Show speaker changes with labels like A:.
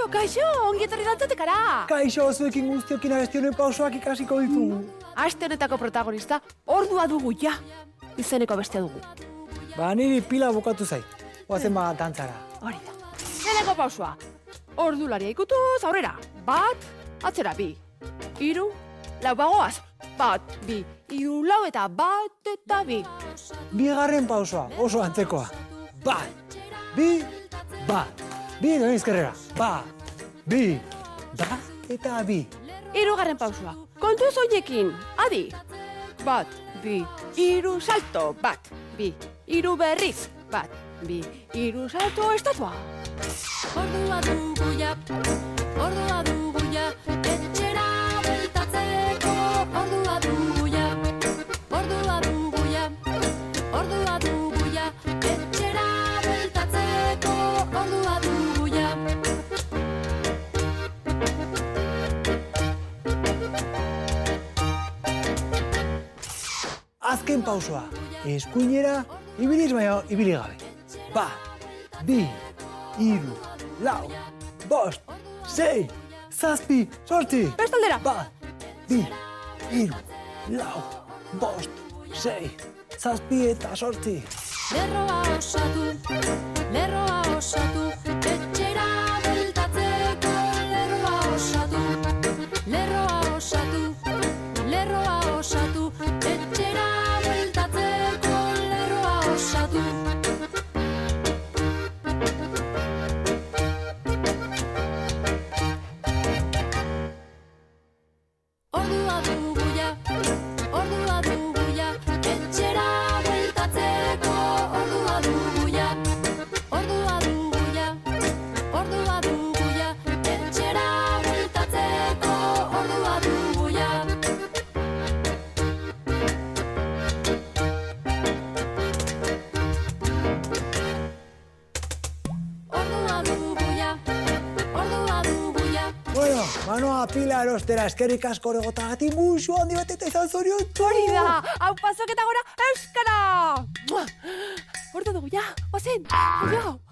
A: Kaixo, ongi etorri dantzatekara.
B: Kaixo, zuekin guztiokin abesti honen pausoak ikasiko ditugu.
A: Aste honetako protagonista, ordua dugu ja. Izeneko bestea dugu.
B: Ba, niri pila bukatu zait. Oazen ba, dantzara.
A: Hori da. Izeneko pausua. Ordularia ikutuz aurrera. 1, atzera 2, 3, 4 bagoaz. 1, 2, 3, 4 eta 1 eta 2.
B: Bigarren pausoa, oso antzekoa. 1, 2, 1. Bi edo izkerrera. 1, 2, 1 eta 2.
A: Hirugarren pausua. Kontuz oinekin. Adi. 1, 2, 3 salto. 1, 2, 3 berriz. 1, 2, 3 salto estatua.
C: Ordua dugu ja, etxera bueltatzeko. Ordua dugu ja, etxera bueltatzeko. Ordua dugu ja.
B: Azken pausoa, eskuinera, ibiliz baina ibili gabe. 1, 2, 3, 4, 5, 6, 7, 8.
A: Bestaldera.
B: 1, 2, 3, 4, 5, 6, 7 eta 8.
C: Lerroa osatu, etxera bueltatzeko. Lerroa osatu, etxera bueltatzeko. Lerroa osatu. Ordua dugu ja, etxera bueltatzeko. Ordua dugu ja, etxera bueltatzeko. Ordua dugu ja.
B: Bueno, manoa pila erostera eskerrik asko eregotagatik musu handi bat eta izan zoriontu.
A: Hori da. Hau pasok eta gora euskara. Ordu dugu ja. Ozen. Adio.